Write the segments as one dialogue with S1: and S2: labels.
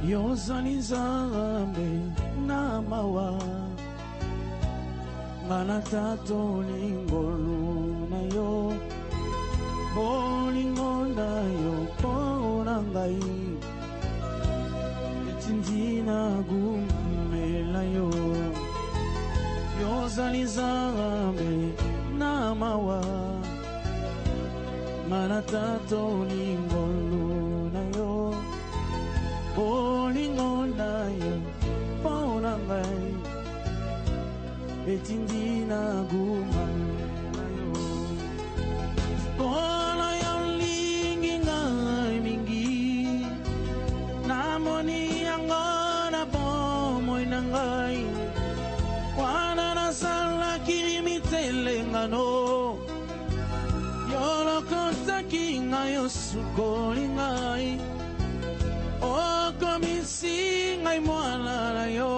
S1: Yozali Nzambe na mawa ngana tato lingolu na yo bolingo na yo pona ngai etindina gumela yo Yozali Nzambe na mawa ngana tato lingolu na yo bolingo na yo pona ngai etindina gumela yo pona ya lingi ngai mingi namoni angona bomoy na ngai wana nasala kirimitele-ngano yolokotaki ngai osukoli ngai okomisi ngai mwana na yo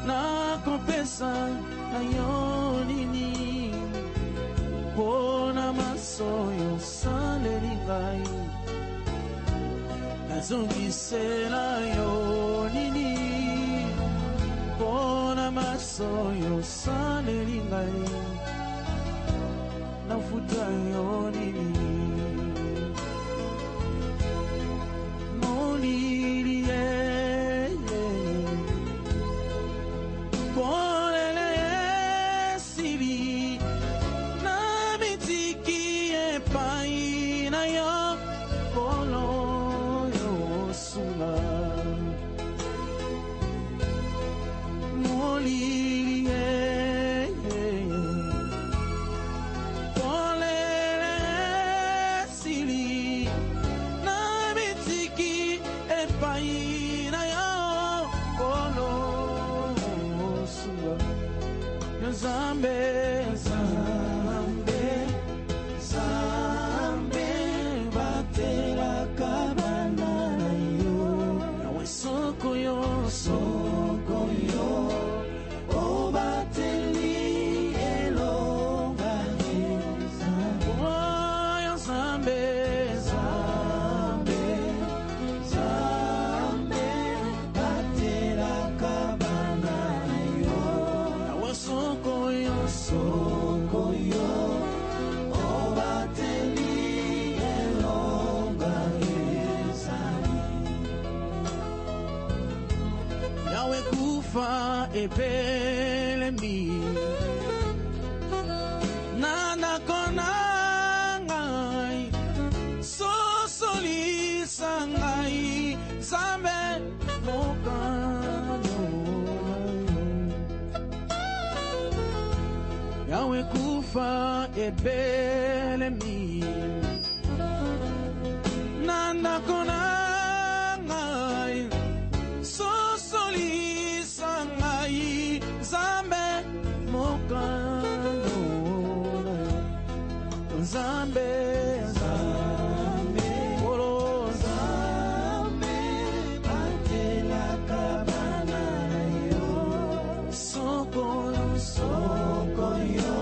S1: nakopesa na yo nini pona maso yosaleli ngai nazongisela yo nini pona maso yosaleli ngai nafuta yo nini molili polele sili na mitiki epai na yo polo yo sula molili polele sili na mitiki epai na yo polo Nzambe, Nzambe, Nzambe, batela kabana na yo. Nawe soko yo, soko yo, o bateli elonga Nzambe. Oh, Nzambe, Nzambe, Nzambe, batela kabana na yo. Nawe soko yo, o bateli elonga ezali. Yawe kufa epelemi nana kona ngai sosolisa ngai Nzambe mokano Yawe kufa ebelemi nanda kona ngai sosolisa ngai Nzambe mokano Nzambe Nzambe olo Nzambe batela kabana yo soko yo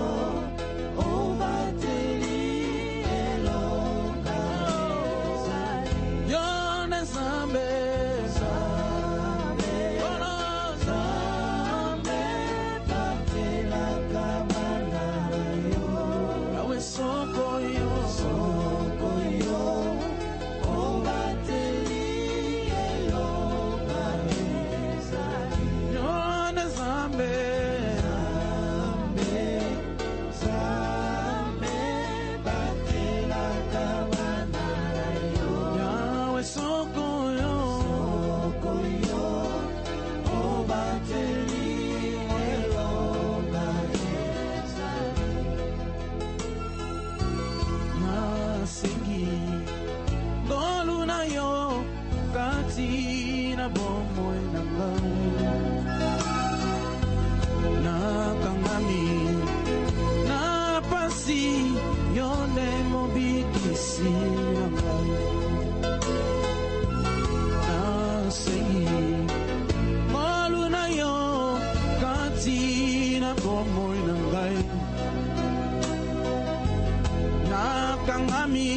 S1: bomoy na ngai nakangami na pasi yone mobikisi na ngai nasengi malu na yo kati na bomoy na ngai nakangami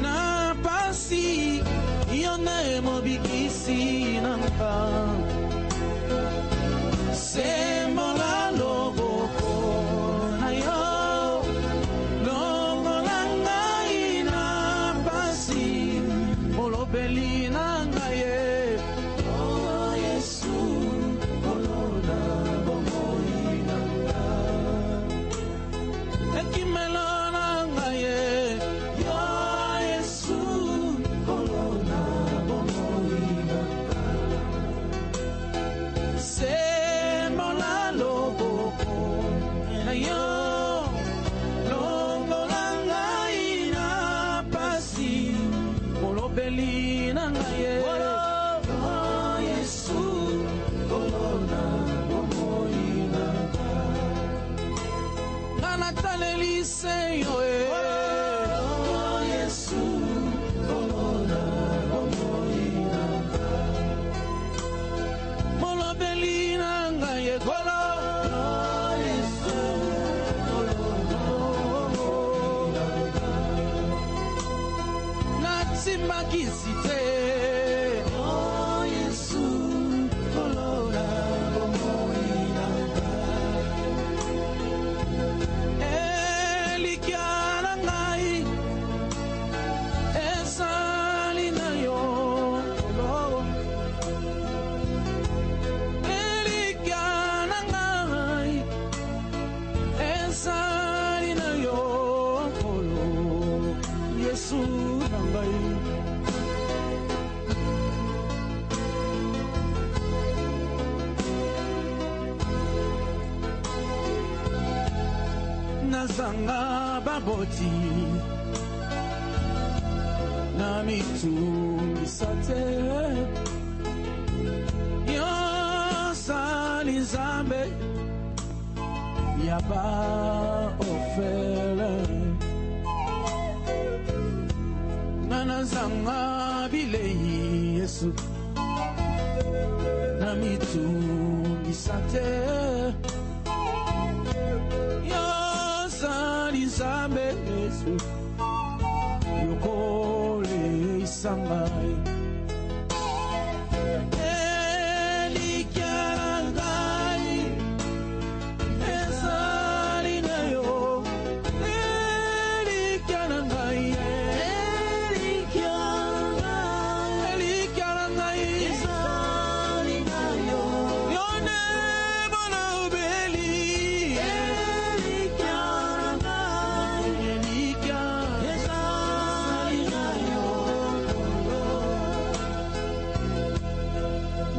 S1: na pasi yo Yone mobikisi nanga Sembola loboko na yo Longola ngai na pasi Molobeli nanga ye Oh Yesu Kolona bomoi nanga Ekimelo nanga ye Yo Yesu Kolona bomoi nanga Sembola loboko na yo Longola ngai na pasi Molobeli nanga ye Oh Yesu Kolona bomoi nanga Ngana taleli seyo Oh Yesu Kolona bomoi nanga Molobeli nanga ye golo Oh Yesu Kolona bomoi nanga Natima kisite Oh Yesu Kolona bomoi nanga Elikiana ngai Esali na yo Elikiana ngai Esali na yo Yesu nangai Nazanga baboti na mitumisate yo sali zambe yaba ofere Nazanga bilei Yesu na mitumisate Zambe Yesu Yokole Isambai Elikiangai Ezali na yo Elikiangai Elikiangai Ezali na yo Yone Molobeli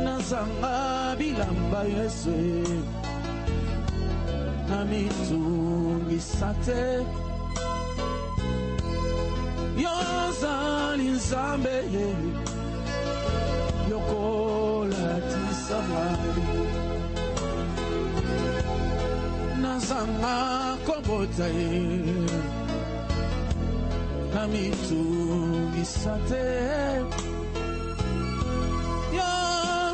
S1: Nazanga bilamba Yesu na mitungisate Yozali nzambe yokola tisamai Nazanga kobota na mitungisate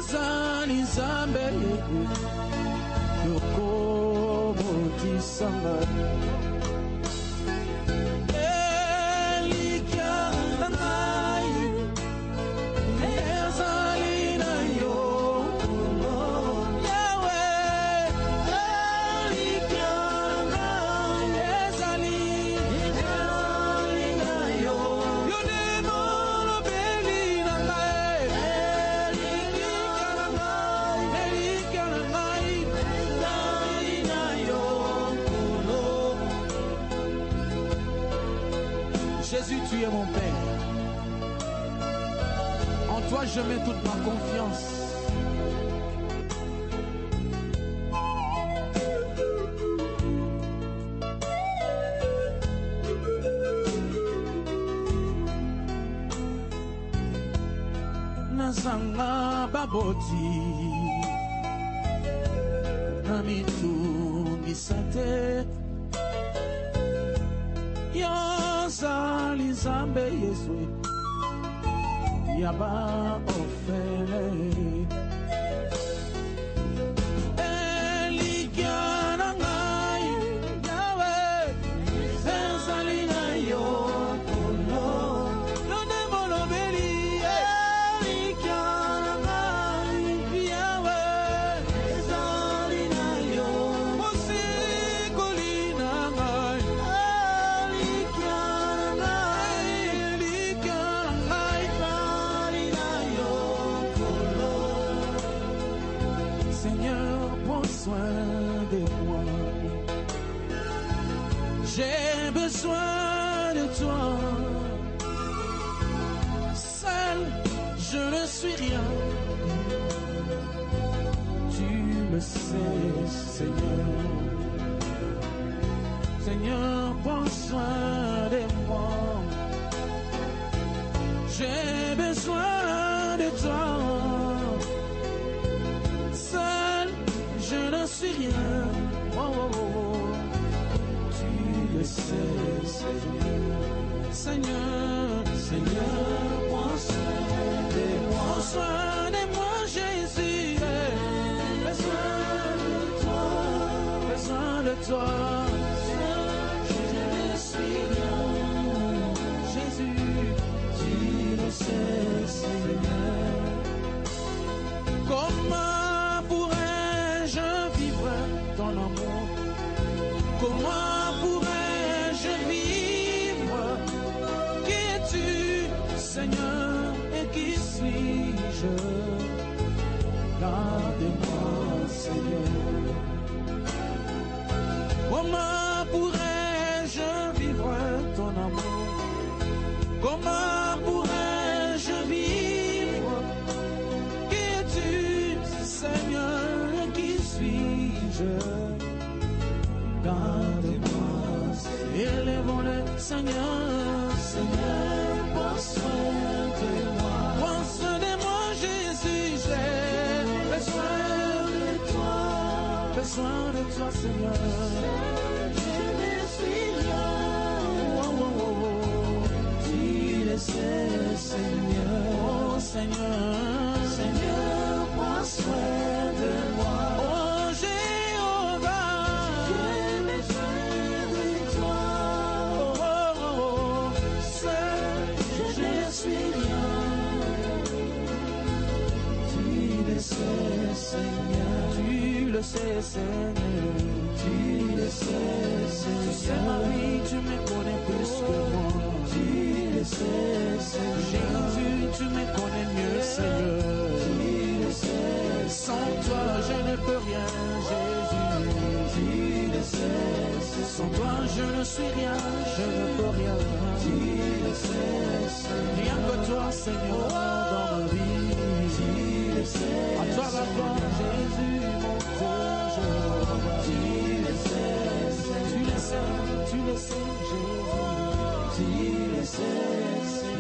S1: Zani zambe yoko motisanga Elikiana ngai ezali na yo Yahweh Elikiana ngai ezali na yo Yone molobeli na ngai Jésus, tu es mon Père. En toi, je mets toute ma confiance. Nazanga baboti namitungisate Yozali zambe Yesu yaba ofele Elikiana ngai Yahweh ezali na yo Lone molobeli besoin de toi. Seul, je ne suis rien. Tu le sais, Seigneur. Seigneur, prends soin de moi. J'ai besoin de toi. Seul, je ne suis rien. Oh, oh, oh. Tu le sais, Seigneur. Seigneur, Seigneur, prends soin de moi. Prends soin de moi, Jésus. Besoin de toi. Besoin de toi. Je ne suis rien. Jésus, tu le sais, Seigneur. Comment pourrais-je vivre ton amour? Comment pourrais-je vivre? Qui es-tu, Seigneur, et qui suis-je? Garde-moi, Seigneur. Comment pourrais-je vivre ton amour? Comment pourrais-je vivre? Qui es-tu, Seigneur, et qui suis-je? Garde-moi, élevons-le, Seigneur, Seigneur, prends soin de moi. Prends soin de moi, Jésus, j'ai besoin de toi. Besoin de toi, Seigneur. Je ne suis rien. Oh, oh, oh, oh. Tu le sais, Seigneur. Oh, Seigneur, Seigneur, prends soin de moi. Oh, Jéhovah, j'ai besoin de toi. Oh, oh, oh. Seul, je ne suis rien. Tu le sais, Seigneur. Tu le sais, Seigneur. Tu le sais, Seigneur. Tu sais ma vie, tu me connais plus que moi. Tu le sais, Seigneur. Jésus, tu me connais mieux, Seigneur. Tu le sais. Sans toi, je ne peux rien, Jésus. Tu le sais. Sans toi, je ne suis rien, je ne peux rien. Tu le sais, Seigneur. Rien que toi, Seigneur, dans ma vie. Tu le sais. À toi la gloire, Jésus, mon Dieu, je vois. Tu le sais, Seigneur. Tu le sais, Jésus. Tu le sais, Seigneur.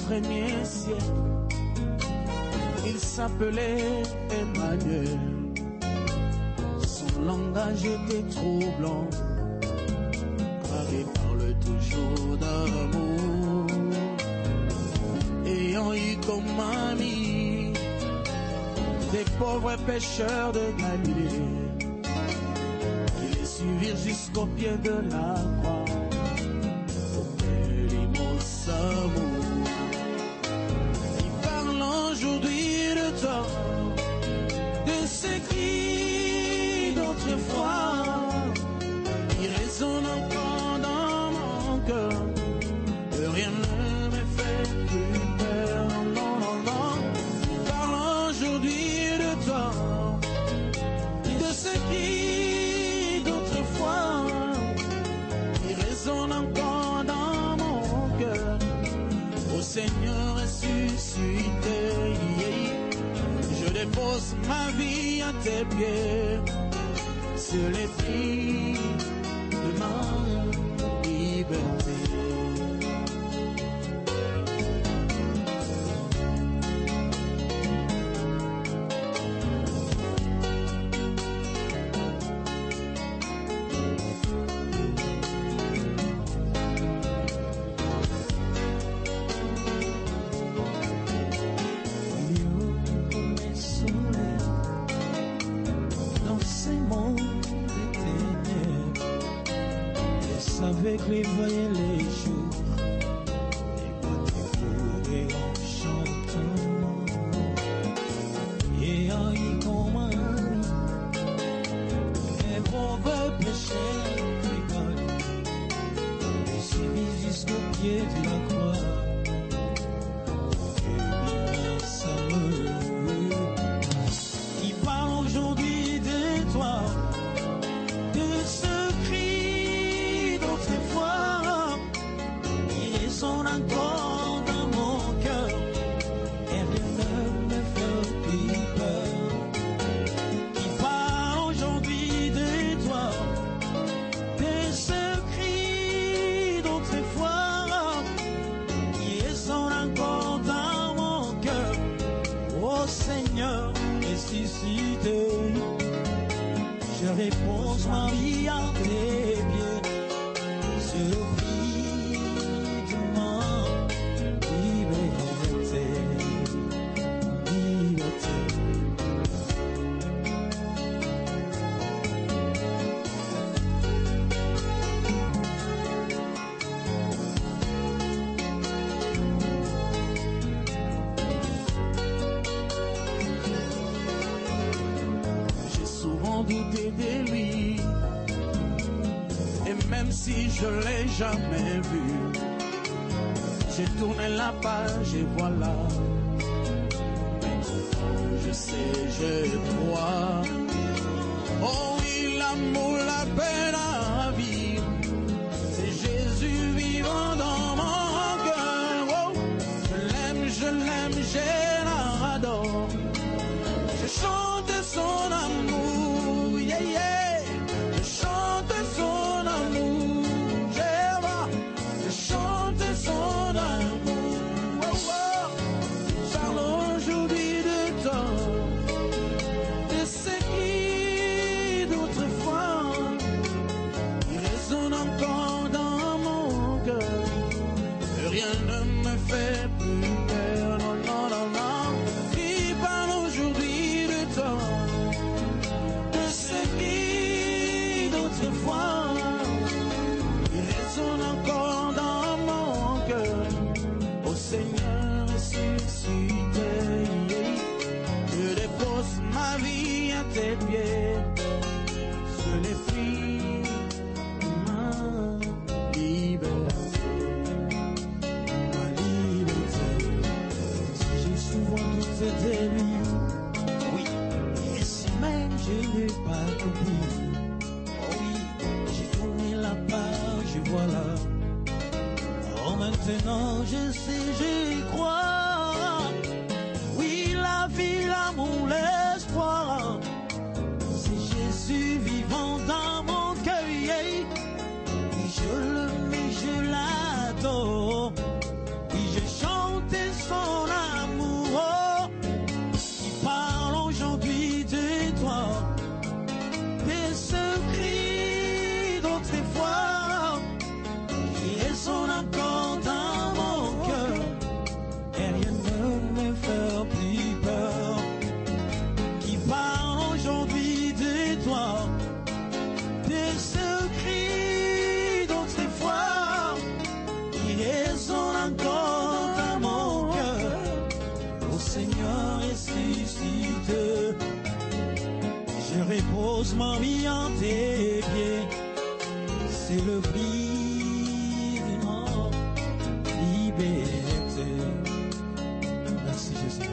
S1: Premier siècle, il s'appelait Emmanuel. Son langage était troublant, car il parle toujours d'amour. Ayant eu comme amis des pauvres pécheurs de Galilée, qui les suivirent jusqu'au pied de la croix. L'immense amour. Aujourd'hui de toi, de ces cris d'autrefois, qui résonnent encore dans mon cœur, que rien ne me fait plus peur, non, non, non. Parle aujourd'hui de toi, de ces cris d'autrefois, qui résonnent encore dans mon cœur. Ô Seigneur ressuscité, je dépose ma vie à tes pieds, sur les plis de ma liberté. prévoyais les jours, et moi t'écoutais en chantant, et en y commandant, et mauvais péchés, et suivi jusqu'au pied de la croix, et ça me qui parle aujourd'hui de toi, de ce cri d'autrefois, il résonne encore dans mon cœur, et rien ne me fait plus peur. Qui parle aujourd'hui de toi, de ce cri d'autrefois, il résonne encore dans mon cœur. Oh Seigneur, ressuscité, je repose ma vie à tes pieds, c'est le prix de ma liberté, liberté. J'ai souvent douté de lui, et même si je l'ai jamais vu, j'ai tourné la page et voilà, maintenant je sais, je crois. Oh oui, l'amour, la peine à vivre, c'est Jésus vivant dans mon cœur. Oh, je l'aime, je l'adore, je chante son amour, yeah, yeah. Je chante son amour, je chante son amour, oh, oh. Parle aujourd'hui de toi, de ce qui d'autrefois, il résonne encore dans mon cœur, rien ne me fait plus peur, non, non, non, non. Il parle aujourd'hui de toi, de ce qui d'autrefois, il résonne encore dans mon cœur. Ô Seigneur ressuscité, je dépose ma vie à tes pieds, je les fruits de ma liberté, ma liberté. J'ai souvent douté de lui, oui, et si même je n'ai pas compris, oh oui, j'ai tourné la page, voilà. Oh maintenant je sais, je crois, oui la vie, l'amour, l'espoir, c'est Jésus vivant dans mon cœur, yeah. Oui je le mets, je l'adore, oui je chante son amour, oh. Il parle aujourd'hui de toi, de ce cri d'autrefois, qui résonne encore dans mon cœur, et rien ne me fait plus peur. Qui parle aujourd'hui de toi, de ce cri d'autrefois, qui résonne encore dans mon cœur. Ô Seigneur ressuscité, je repose ma vie en tes pieds, c'est le prix de ma liberté. Merci Jésus.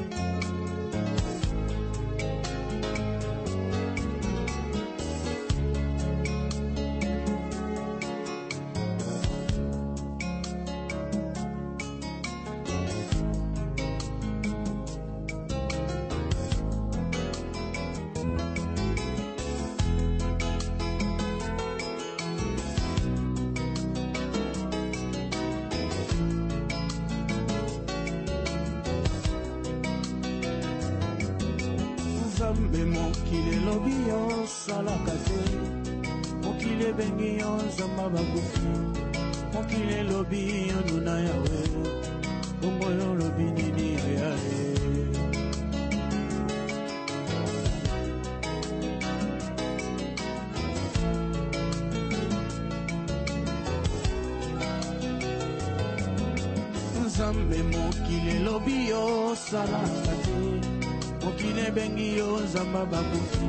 S1: Nzambe mokili lobi osalaka te, mokili ebengi yo nzamba bakufi, mokili lobi yo nuna yawe, bongo yo lobi nini yae. Nzambe mokili lobi yo salaka te, mokili bengi yo nzamba bakufi,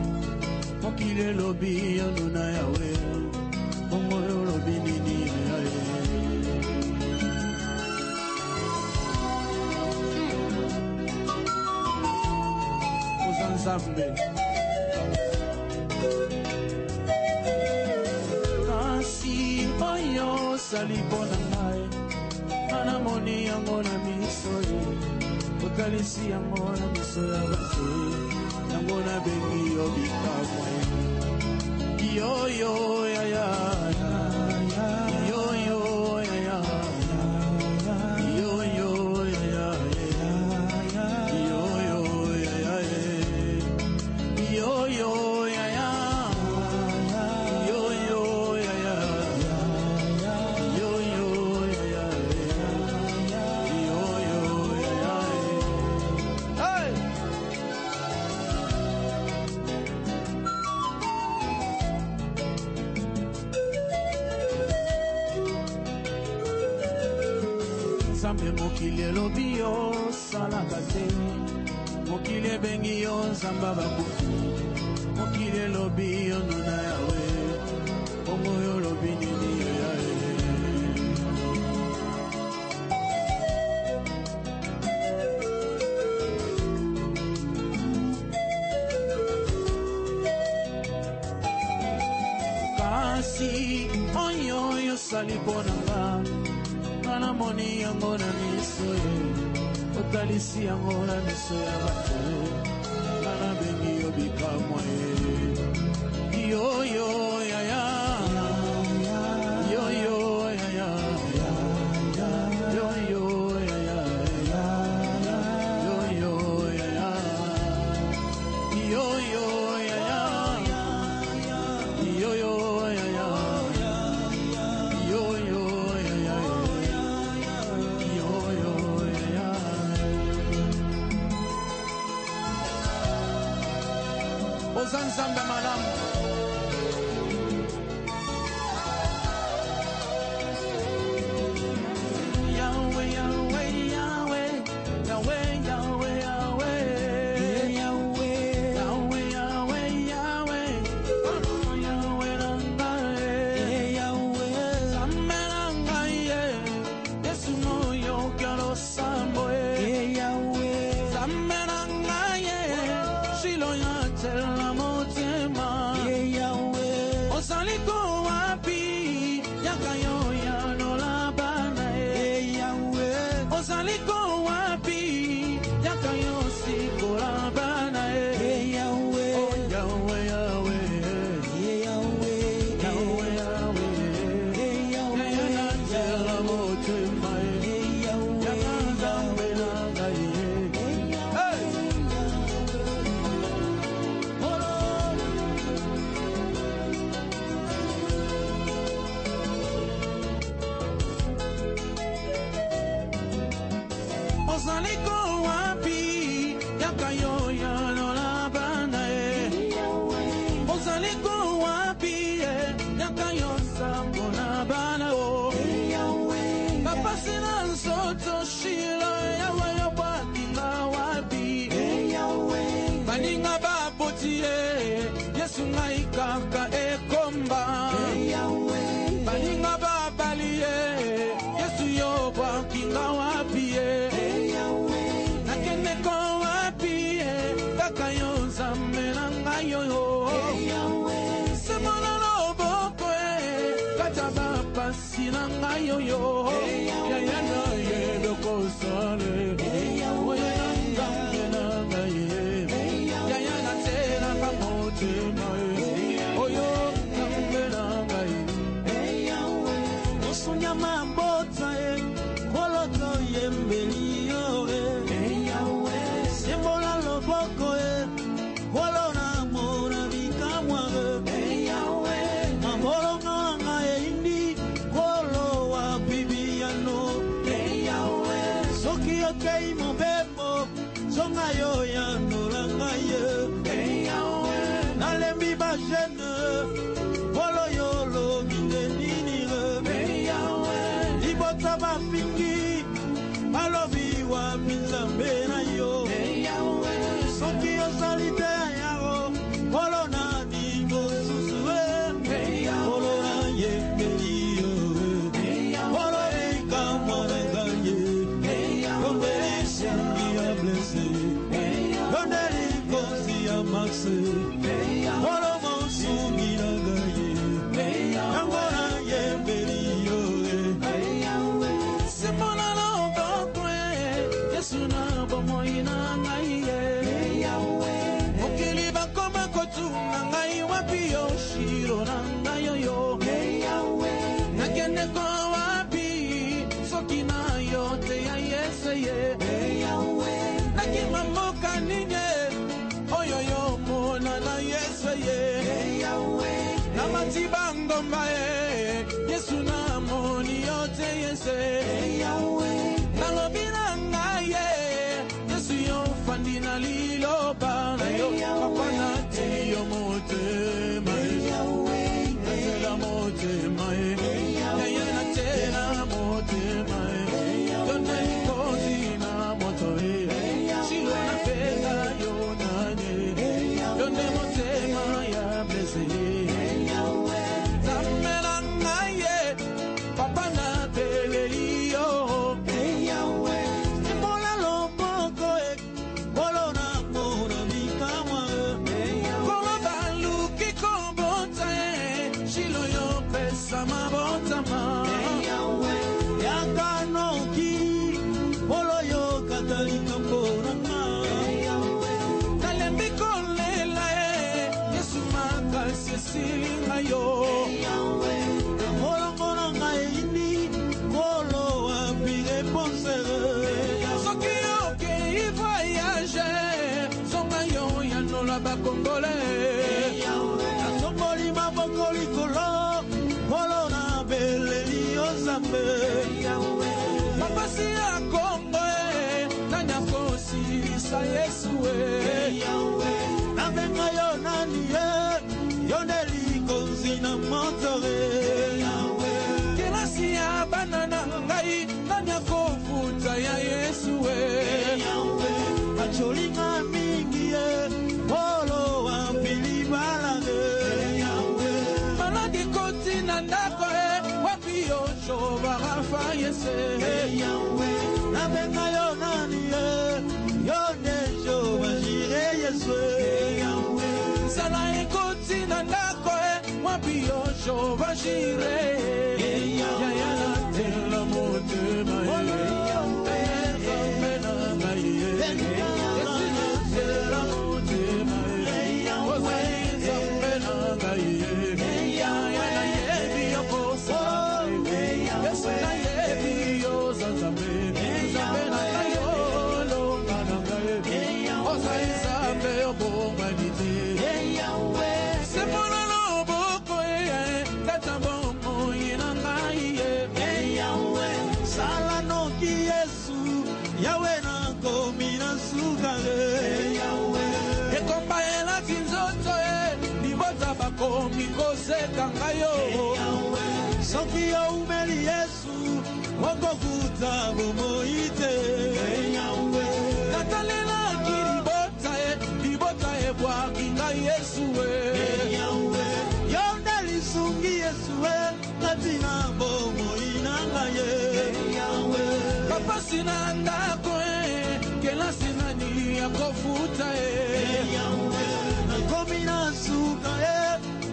S1: mokili lobi yo nuna yawe, bongo yo lobi nini yae. Oza Nzambe kasi oyo sali pona ngai, anamoni yango na miso ye, otalisi yango na miso ya bato, yango na bengi yo bikamwa yo yo ya ya yo yo ya ya yo yo ya ya yo yo ya ya yo yo ya ya Nzambe mokili lobi yo salaka te, mokili bengi yo nzamba bakufi, mokili lobi yo nuna yawe, bongo yo lobi nini yae. Kasi oyo yo sali pona nga, anamoni yango na miso ye, otalisi yango na miso ya bato, ana bengi yo bikamwa ye. Yo yo ya ya yo yo ya ya yo yo ya ya yo yo ya ya yo yo ya ya yo yo ya ya yo yo ya ya yo yo ya ya. Oza Nzambe malamu Yahweh Yahweh Yahweh Yahweh Yahweh Yahweh Yahweh Yahweh Yahweh oh Yahweh nangae Yahweh Nzambe nangae Yesu moyo kyalo samboe Yahweh Nzambe nangae shilo yatela motema Yahweh osaliko wapi yakayo yanola bana Yahweh osaliko wapi yakayo sikola bana Yahweh oh Yahweh Yahweh Yahweh Yahweh Yahweh Yahweh yatela motema Yahweh Nzambe nangae osaliko wapi yakayo yanola bana osaliko wapi yakayo sambona bana kapasina nsoto shilo yawe yobakinga wapi baninga bapotie Yesu ngai kaka ekomba baninga babalie Yesu yobakinga wapi nakeneko wapi kakayo Nzambe nangayo semona loboko kataba pasi nangayo yayana yedoko sale Nzambe nangaye yayana tena kamotema oyo Nzambe nangaye osunya mambota koloto yembeli sembola loboko kolona mona bikamwa mamolo nganga indi kolo wa bibiano soki okei mobembo zonga yo ya nolanga ye nalembi ba jeune kolo yo lo binde nini libota ba fingi malo maxe olo monsungi nagaye angona yemberiyo simona lobokwe Yesu na bomoina ngaye okili bakoma kotunga ngai wapi yoshiro na ngayo yo nakende kwa wapi sokina yote ya Yesu ye nakimamoka ninye oyoyo mona na Yesu ye na matibango mbae Yesu na moni yote Yesu na lobina ngaye Yesu yo fandina lilo bana yo kapana tiyo mote mae nazela mote mae yaya na tena mote mae yone kozi na moto shilo na pega yo nanye yone mote maya blese zamela ngaye papa na pelelio mola loboko bolo na mona mikama kola baluki kobota shilo yo pesa mabota ma yakanoki bolo yo katalika mbona nalembi kolela Yesu makasi silinga yo molongono ngai ni kolo wapige ponsere soki oke i voyage songa yo ya nola bakongole nasongoli maboko likolo kolo na beleli ozambe mapasi ya Kongo nani akosilisa Yesu nabenga yo nani yoneli konzi na motore kelasi ya banana ngai nani akofuta ya Yesu acholinga mingi polo wapili balage maladi koti na ndako wapi yo shobarafa Yesu nabenga yo nani yone shobajire Yesu sala ekoti na ndako wapi yo shobajire yaya na tela motema soki yo umeli Yesu wakovuta bomoite natalela kiribota libota bwakinga Yesu yonde lisungi Yesu natina bomoina ngaye papa sinanda koe kela sinani akofuta nakomina suka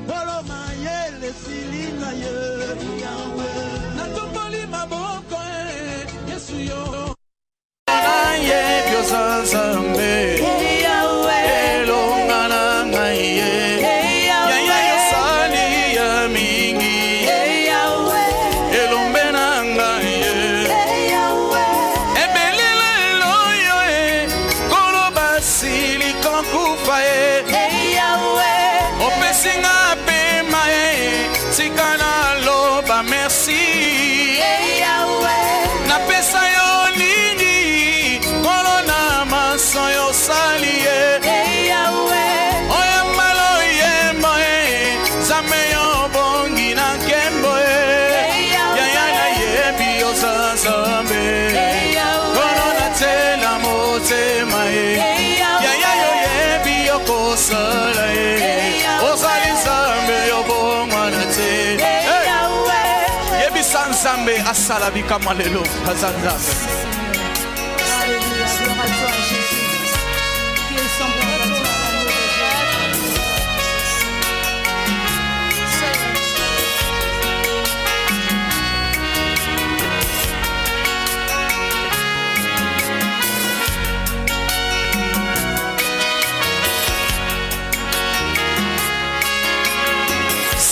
S1: bolo mayele silinga natomboli maboko Yesu yo naye byosansambe elongana ngaye yaya yosali ya mingi elombena ngaye ebelele loyo kolo basili kankufa opesinga sikana loba merci na pesa yo nini kolona maso yo salie oya malo yembo zame yo bongi na kembo yaya na yebi yo sansambe kolona tela motema yaya yo yebi yo kosala osali zambe yo bongwana te yebi sansambe asala bikama lelo kazanzambe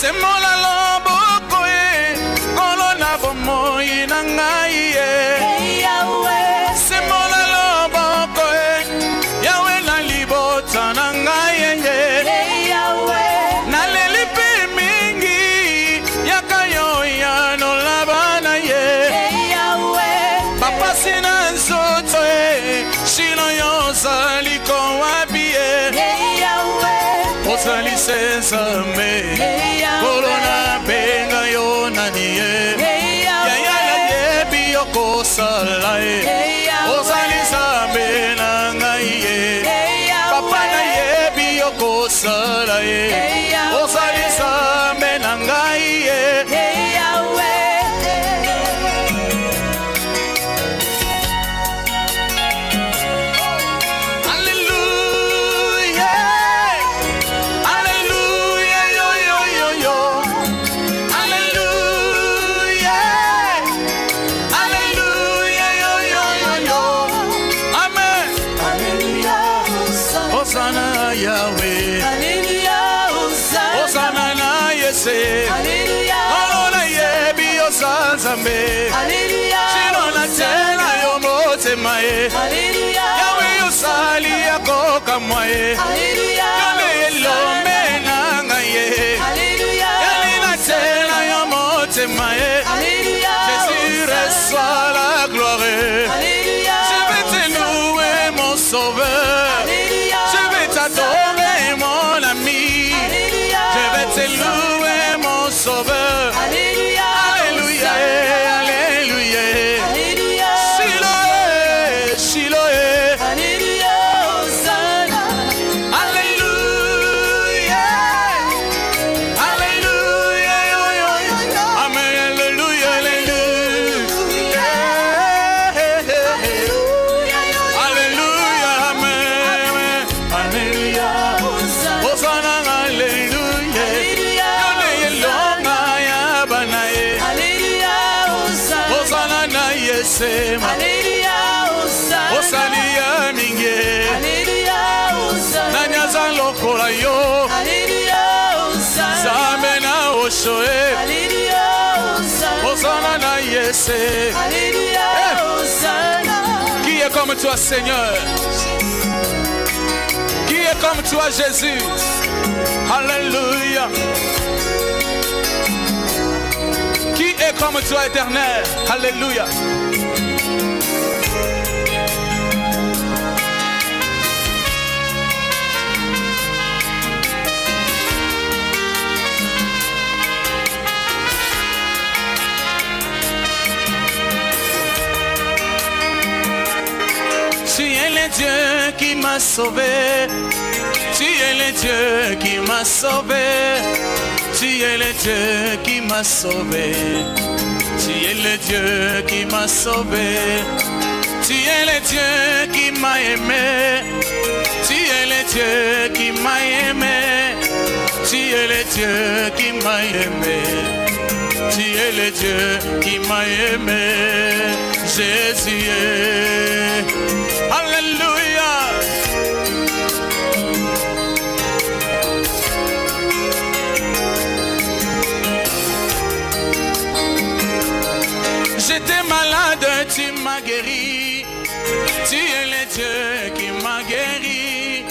S1: semola loboko kolona bomoi na ngai semola loboko Yahweh na libota na ngai naleli pe mingi yakayo ya no labana papa sina nzoto shino yo zali ko wabie Osali sesame Corona benga yo nanie Yaya la yebi yo kosalae Osali same na ngaye Papa na yebi yo kosalae Osali same na ngaye Yahweh, Hallelujah, Hosanna na Yese, Hallelujah, na yebi osanzambe, Hallelujah, Shino na tena yomote mae, Hallelujah, Yahweh osali yako kamwae, Hallelujah, Yone elome na ngaye, Hallelujah, Yali na tena yomote mae, Hallelujah, Jésus reçoit la gloire, Hallelujah, je vais te louer mon sauveur. T'adorer mon ami, Alléluia, je vais te louer mon sauveur. Alléluia, Alléluia, Alléluia, Alléluia, Shiloh, Shiloh, Alléluia, Hosanna, Alléluia, Alléluia, Amen, Alléluia, Alléluia, Alléluia, Amen, Alléluia. Hosanna, Alléluia, Alléluia, Hosanna na Yese, Alléluia, Hosanna minge, Alléluia, na nyaza lokola yo, Alléluia, Zame na oshoe, Alléluia, Hosanna na Yese, Alléluia, Hosanna. Qui est comme toi, Seigneur? Qui est comme toi, Jésus? Alléluia. Qui est comme toi, éternel? Alléluia. Tu es le Dieu qui m'a sauvé. Tu es le Dieu qui m'a sauvé. Tu es le Dieu qui m'a sauvé. Tu es le Dieu qui m'a sauvé. Tu es le Dieu qui m'a aimé. Tu es le Dieu qui m'a aimé. Tu es le Dieu qui m'a aimé. Tu es le Dieu qui m'a aimé. Jésus. Alléluia. J'étais malade, tu m'as guéri. Tu es le Dieu qui m'a guéri.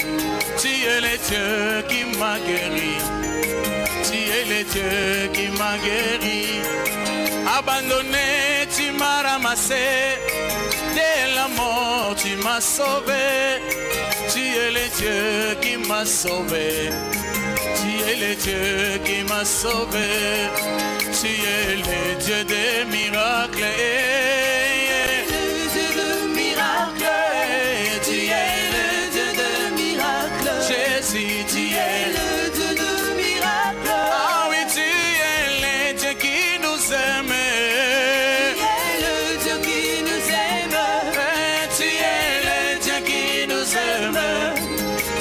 S1: Tu es le Dieu qui m'a guéri. Tu es le Dieu qui m'a guéri. Abandonné, tu m'as ramassé. Dès la mort, tu m'as sauvé. Tu es le Dieu qui m'a sauvé. Tu es le Dieu qui m'a sauvé. Tu es le Dieu des miracles. Le Dieu de miracles. Tu es le Dieu de miracles. Jésus, tu es le Dieu de miracles. Ah oui, tu es le Dieu qui nous aime. Tu es le Dieu qui nous aime. Tu es le Dieu qui nous aime.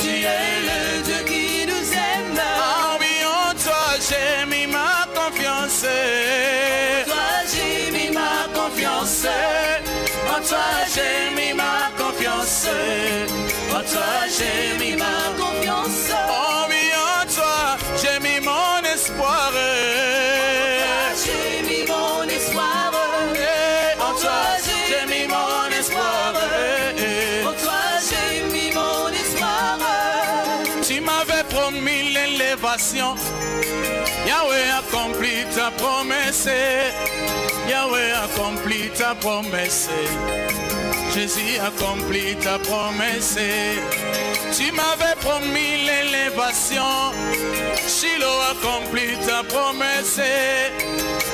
S1: Tu es le Dieu qui nous aime. Ah oui, en toi j'ai mis ma confiance. Toi j'ai mis ma confiance. l'élévation. Yahweh accomplit ta promesse. Yahweh accomplit ta promesse. Jésus accomplit ta promesse. Tu m'avais promis l'élévation. Shiloh accomplit ta promesse.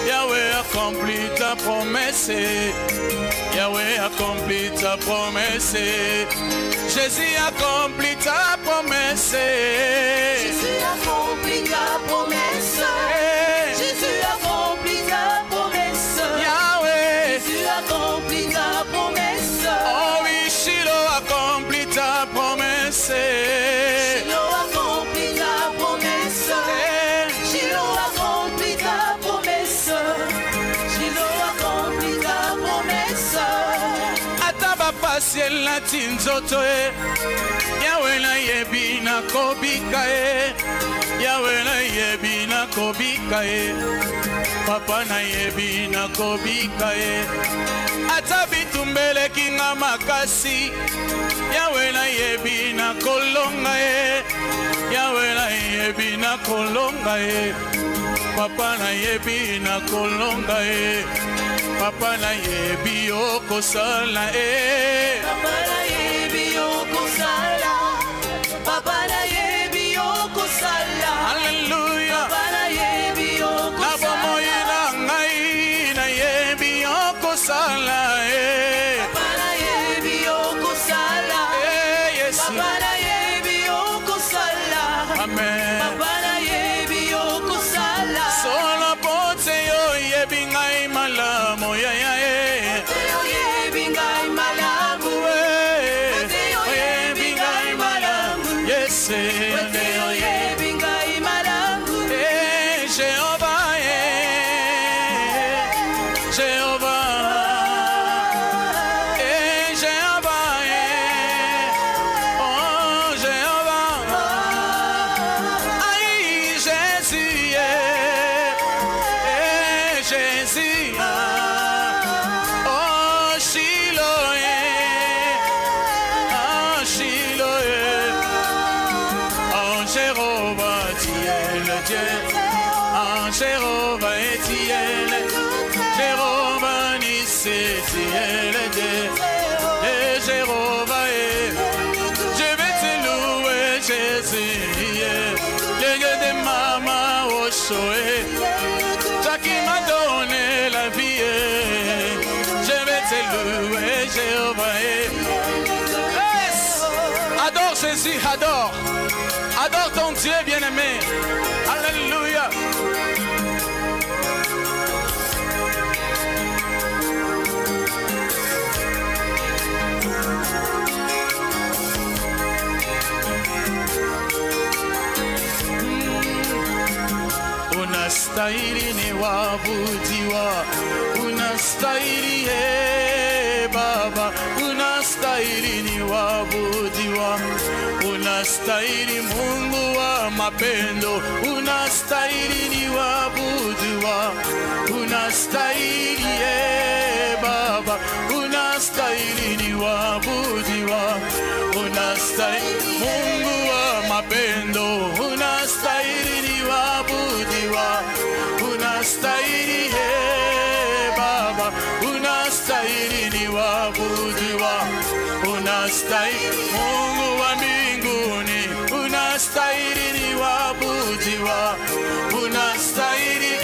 S1: Yahweh accomplit ta promesse. Yahweh accomplit ta promesse. Jésus accomplit ta promesse.
S2: Jésus accomplit ta promesse. Jésus accomplit ta promesse.
S1: Yahweh.
S2: Jésus accomplit ta promesse.
S1: Oh oui, Shiloh accomplit ta promesse.
S2: Shiloh accomplit ta promesse. Shiloh accomplit ta promesse. Shiloh accomplit ta promesse.
S1: Ataba pasiel na tinzoto e. Yahweh na yebi na kobika e. Yahweh na yebi na kobika e. Papa na yebi na kobika e. Atabi tumbele kinga makasi. Yahweh na yebi na kolonga e. Yahweh na yebi na kolonga e. Papa na yebi na kolonga e. Papa na yebi okosala e.
S2: Papa na yebi okosala. Papa na yebi okosala.
S1: Hallelujah.
S2: Papa na yebi okosala.
S1: Na bomoye na ngai na yebi okosala e.
S2: Papa na yebi okosala.
S1: Yes.
S2: Papa na yebi okosala.
S1: Amen.
S2: Papa na yebi okosala.
S1: Solo pote yo yebi ngai malamu ya ya e.
S2: Yo yebi ngai malamu. Yo yebi ngai malamu.
S1: Yes.
S2: Yo yebi ngai malamu.
S1: Jehovah Jehovah. Jehovah oh Jehovah. Aïe Jésus Jésus. Oh Shiloh oh Shiloh. Oh Jéhovah tu es le Dieu. Oh Jéhovah tu es le Jéhovah Nissi tu es le Dieu. Et Jéhovah je vais te louer Jésus. Le Dieu de maman Oshoé. Toi qui m'as donné la vie. Je vais te louer Jéhovah. Yes. Adore Jésus, adore. Adore ton Dieu bien-aimé. Alléluia. Unastahili ni waabudiwa. Unastahili Baba. Unastahili ni waabudiwa. Unastahili Mungu wa mapendo. Unastahili ni waabudiwa. Unastahili Baba. Unastahili ni waabudiwa. Unastahili Mungu wa mapendo. Unastahili ni waabudiwa. Unastahili Baba. Unastahili ni waabudiwa. Unastahili Mungu wa mbinguni. Unastahili ni waabudiwa. Unastahili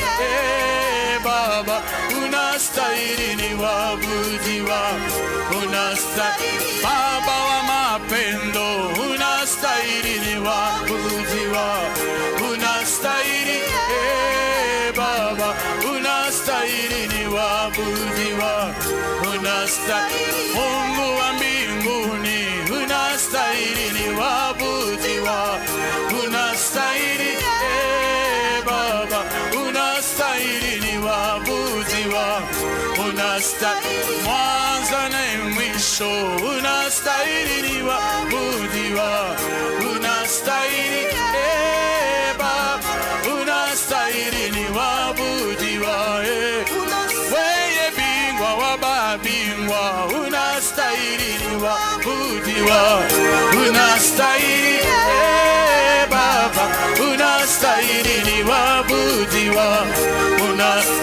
S1: Baba. Unastahili ni waabudiwa. Unastahili Baba wa mapendo. Unastahili ni waabudiwa. Unastahili Baba. Unastahili ni waabudiwa. Unastahili Mungu wa mbinguni. Unastahili ni waabudiwa. Unastahili Baba. Unastahili ni waabudiwa. Unastahili mwanzo na mwisho. Unastahili ni waabudiwa. Unastahili Baba. Unastahili ni waabudiwa. Wewe bingwa wa mabingwa. Unastahili ni waabudiwa. Unastahili Baba. Unastahili waabudiwa.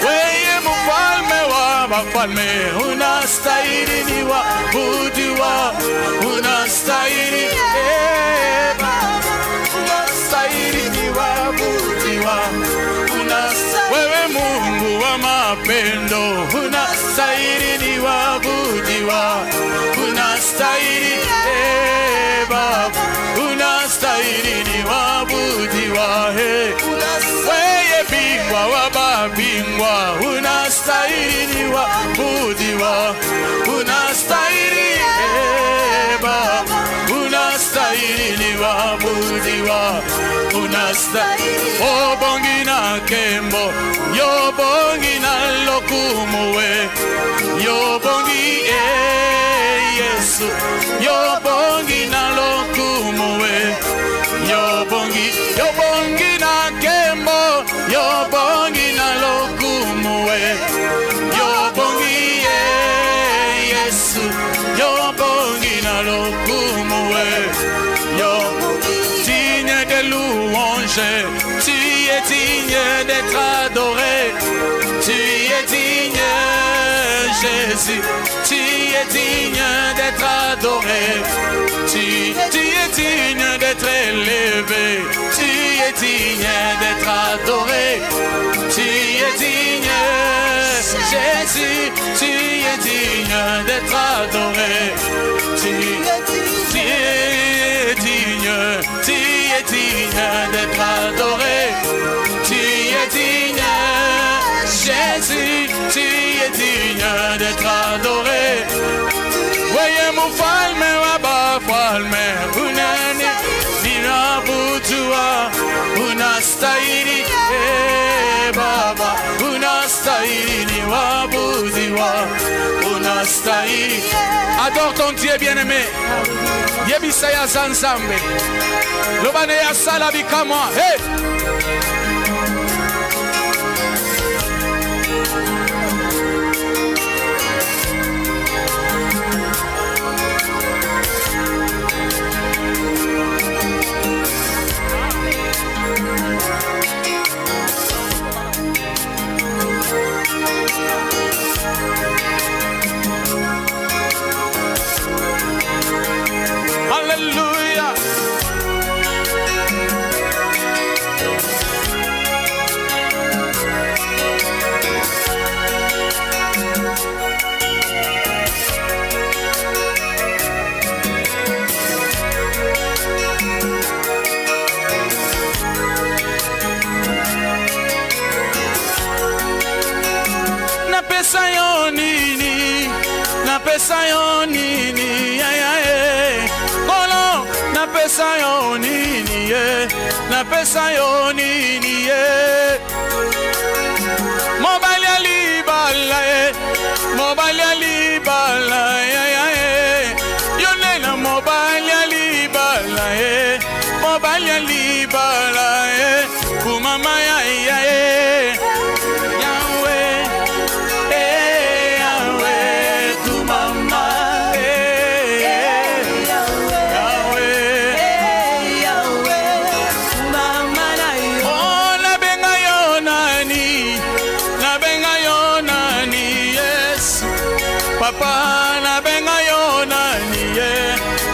S1: Weye mfalme wa wafalme, unastahili ni waabudiwa, unastahili unastahili ni waabudiwa. Wewe Mungu wa mapendo, unastahili ni waabudiwa, unastahili Baba, unastahili ni waabudiwa. Wewe bingwa wa mabingwa, unastahili ni waabudiwa, unastahili Baba, unastahili ni waabudiwa, unastahili. Obongi na kembo, yobongi na lokumuwe, yobongi Yesu, yobongi na lokumuwe, yobongi na kembo, yobongi na lokumuwe, yobongi Yesu, yobongi na lokumuwe, digne de louange, tu es digne d'être adoré, tu es digne Jésus, tu es digne d'être adoré, tu es digne d'être élevé, tu es digne d'être adoré, tu es digne Jésus, tu es digne d'être adoré, tu es digne d'être adoré, tu es digne Jésus, tu es digne d'être adoré. Voyez mon falme wa ba falme, unani ninabutua, unastahili Baba, unastahili ni waabudiwa, unastahili. Adore ton Dieu bien-aimé. Yebisaya zanzambe, lobane ya sala bikamwa. Hey! Hallelujah. Napesa yo nini, napesa yo nini, Kolo, napesa yo nini, napesa yo nini, Mobile ya libala, mobile ya libala, Yone na mobile ya libala, mobile ya libala, Kumama ya Papa na benga yo nani ye,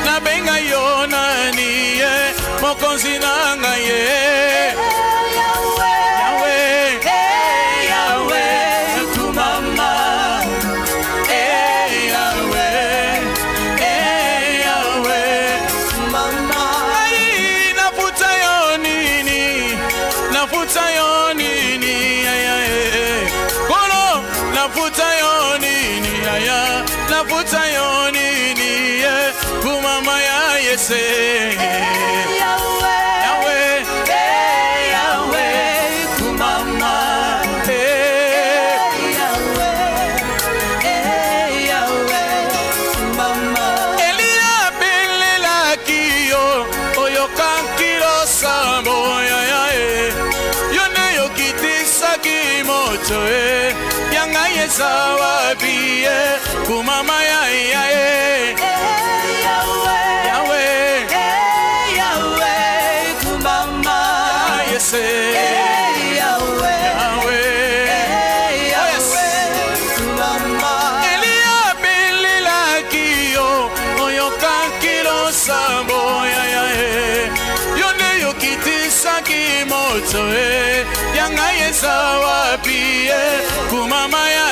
S1: na benga yo nani ye, mokonzi nanga ye. Yahweh, Yahweh, kumama. Yahweh, Yahweh, mama. Ai nafuta yo nini, nafuta yo nini, Kolo nafuta yo nini. Nafuta yo nini, kumama ya Yese. Yahweh, Yahweh, Yahweh, kumama. Yahweh, Yahweh, kumama. Elia belela kiyo, oyoka kilo sambo ya yone yokitisa kimoto yanga yesawabi. Kumama ya Yahweh, Yahweh, Yahweh, kumama. Yahweh, moto yanga yesa wapi kumama ya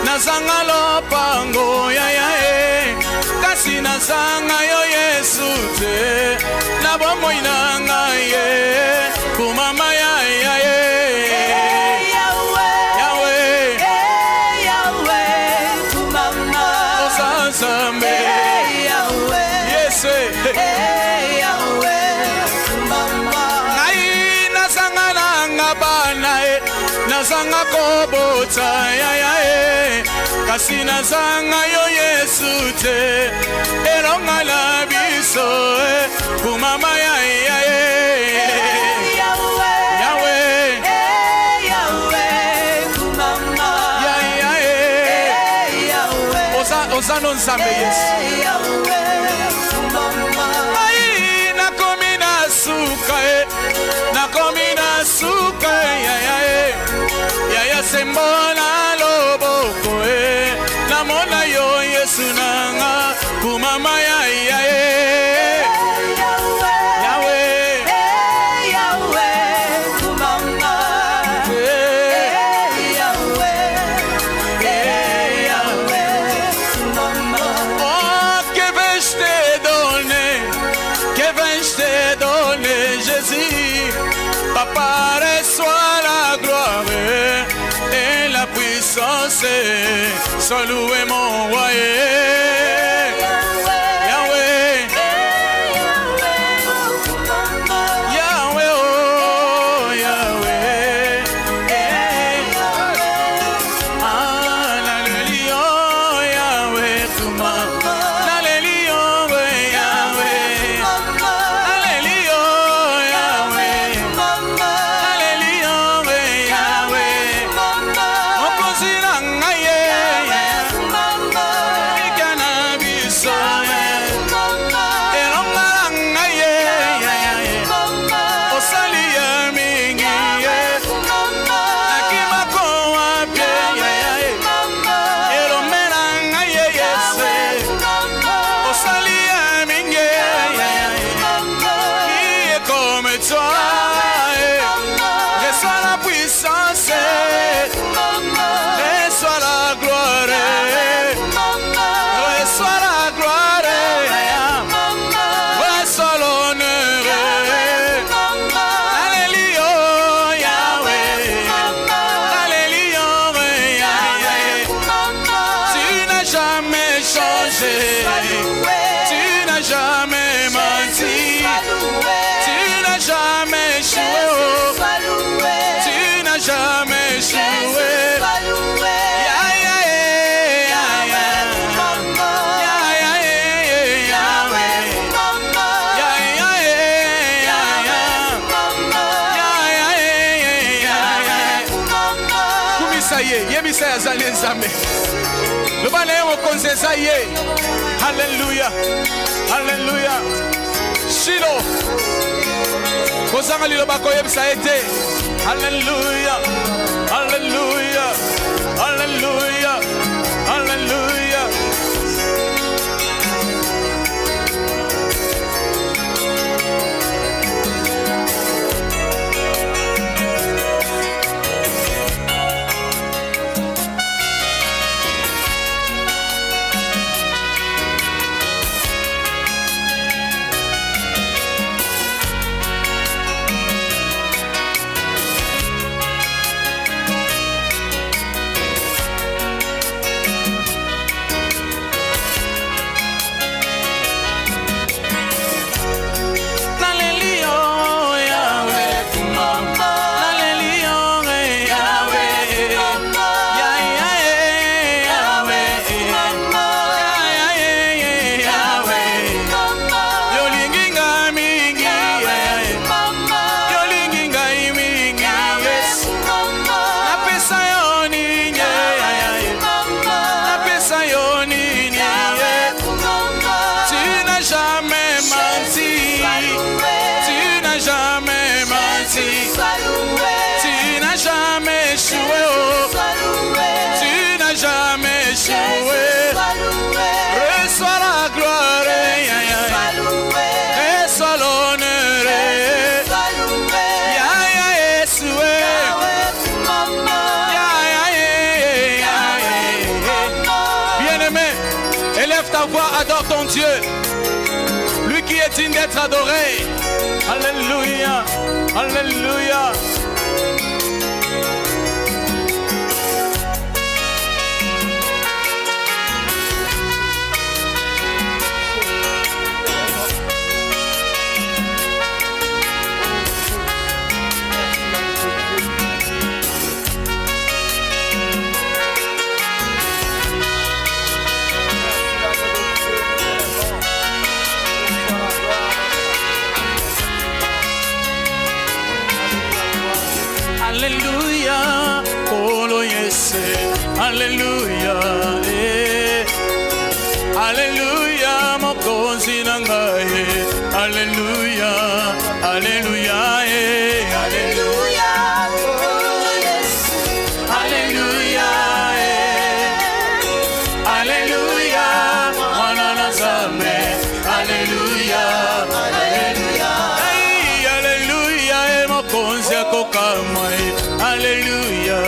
S1: Nazangalo pango ya kasi nazanga yo Yesu te na bomo inanga ye kumama ya Yahweh kumama osansambe Yesu Yahweh kumama ngai nazangana ngabana nazanga kobota ya kasi nazanga yo Yesu te eronga la biso kumama ya Yahweh kumama Osano nzambe Yesu kumama ai nakomi na suka ya sembona loboko namona yo Yesu nanga kumama ya Yahweh kumama Yahweh kumama oh que vais-je te donner Jésus papa reçois la gloire et la puissance sois loué mon roi Hallelujah, hallelujah. Shilo. Kozanga lilo bako yebisa ete. Hallelujah, hallelujah, hallelujah, hallelujah. digne d'être adoré. Alléluia, alléluia. Alléluia, oh lo yes, alléluia, alléluia, mon konzi nangaye, alléluia, alléluia,
S2: Alléluia, oh yes.
S1: alléluia, alléluia, mwana nzambe, alléluia,
S2: Alléluia,
S1: alléluia, mon konzi akokama. Alléluia,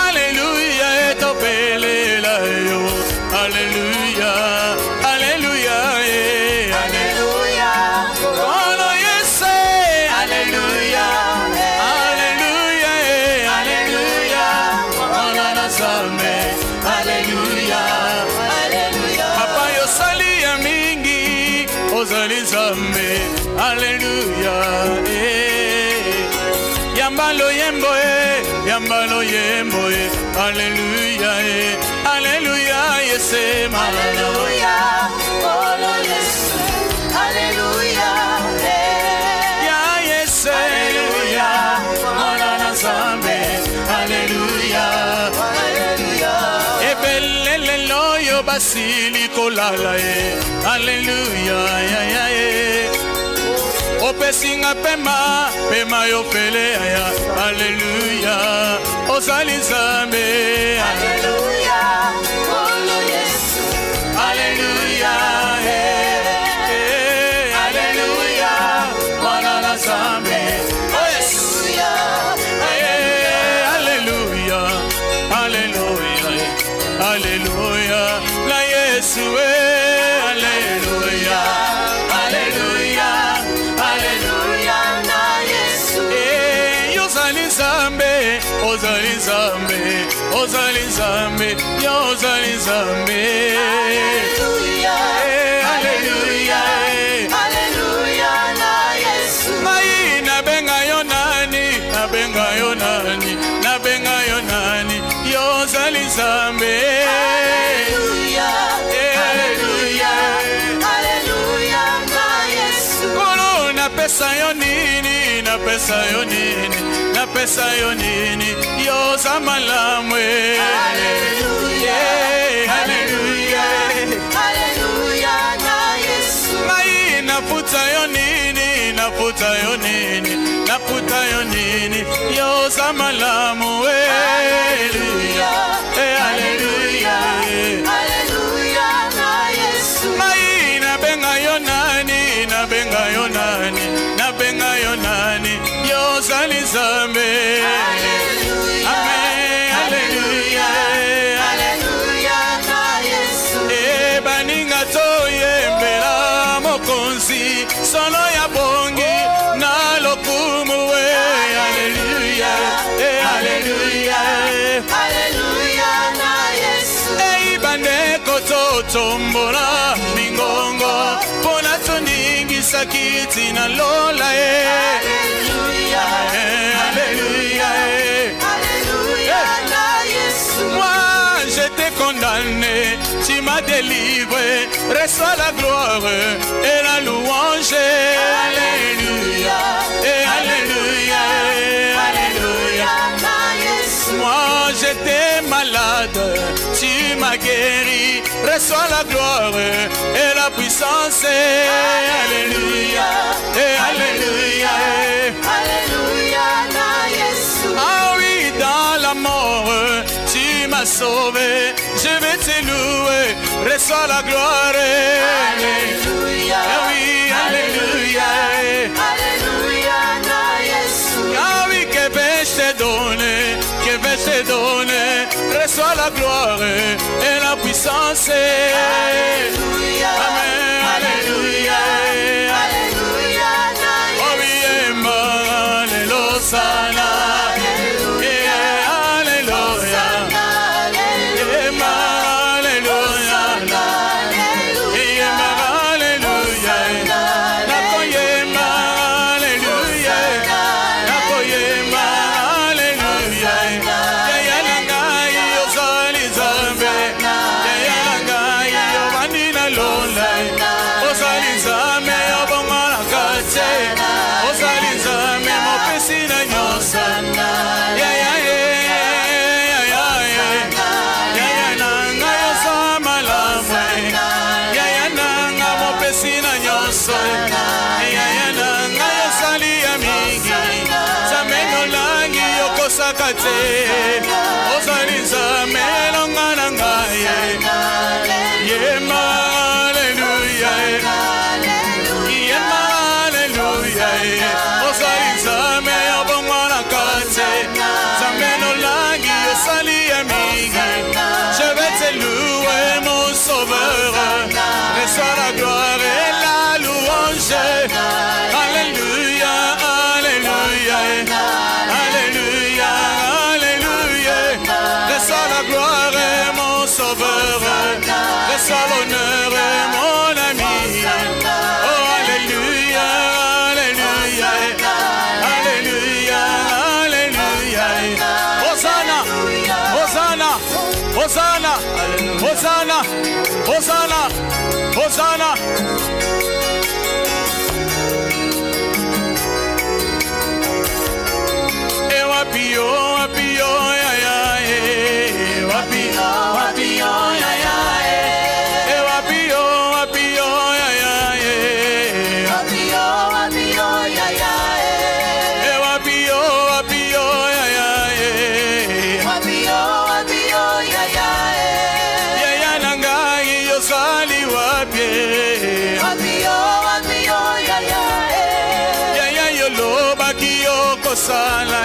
S1: alléluia, topelela yo. Alléluia, alléluia,
S2: Alléluia,
S1: oh lo yes, alléluia, alléluia, alléluia, mwana nzambe, alléluia,
S2: Alléluia.
S1: papa yo sali ya mingi, ozali nzambe, alléluia. Yambalo yembo yambalo yembo alléluia, alléluia, yesema.
S2: Alléluia, oh lo yes. Alléluia,
S1: Ya yese,
S2: Alléluia,
S1: mwana na nzambe, alléluia.
S2: Alléluia,
S1: Ebelele loyo basili kolala alléluia, ya ya opesinga pema, pema yo pele ya, alléluia, ozali nzambe,
S2: Alléluia, oh lo yes.
S1: alléluia, alléluia, mwana na nzambe, oh yes, alléluia, alléluia, alléluia, la Yesu, alléluia, alléluia.
S2: Alléluia, na Yesu.
S1: Ozali nzambe, ozali nzambe, ozali nzambe, yo ozali nzambe.
S2: Alléluia,
S1: Alléluia,
S2: Alléluia, na Yesu.
S1: mai nabenga yo nani, nabenga yo nani, nabenga yo nani, yo ozali nzambe.
S2: Alléluia,
S1: Alléluia,
S2: Alléluia, na Yesu.
S1: kolo napesa yo nini, napesa yo nini, napesa yo nini, yo za malamu.
S2: Alléluia,
S1: Alléluia,
S2: Alléluia, na Yesu.
S1: mai naputa yo nini, naputa yo nini, naputa yo nini, yo za malamu.
S2: Alléluia,
S1: Alléluia,
S2: Alléluia, na Yesu.
S1: mai nabenga yo nani, nabenga yo nani, nabenga yo nani, yo zali nzambe.
S2: Alléluia,
S1: Amen, alléluia,
S2: Alléluia, na Yesu.
S1: baninga toyembela mokonzi solo ya bongi na lokumu. Alléluia, alléluia,
S2: Alléluia, na Yesu.
S1: bandeko totombola mingongo mpona toningisa kiti na lola.
S2: Alléluia,
S1: Alléluia,
S2: Alléluia, na Yesu.
S1: moi je t'ai condamné, tu m'as délivré, reçois la gloire et la louange. Alléluia, alléluia, alléluia.
S2: na Yesu.
S1: Moi j'étais malade, tu m'as guéri, reçois la gloire et la puissance. Alléluia, alléluia.
S2: Alléluia, na Yesu.
S1: Ah oui, dans la mort, tu m'as sauvé, je vais te louer, reçois la gloire.
S2: Alléluia,
S1: Ah oui, alléluia.
S2: Alléluia, na Yesu.
S1: Ah oui, que vais-je te donner, que vais-je te donner, reçois la gloire et la puissance.
S2: Alléluia,
S1: Amen, nyonso yaya na ngai osali ya mingi nzambe nolangi yokosaka te ozali nzambe elonga na ngai yema aleluya yema aleluya ozali nzambe yobongwanaka te nzambe nolangi osali ya mingi je vais te louer mon sauveur reçois la gloire et la louange alléluia alléluia alléluia alléluia reçois la gloire et mon sauveur reçois l'honneur et mon ami oh alléluia alléluia alléluia alléluia Hosanna Hosanna Hosanna Hosanna Hosanna Hosanna Wapio wapio ya ya wapio wapio ya ya wapio wapio ya ya wapio wapio ya ya wapio wapio ya ya wapio wapio ya ya ya nangai yosali wapie wapio wapio ya ya yolo bakio kosala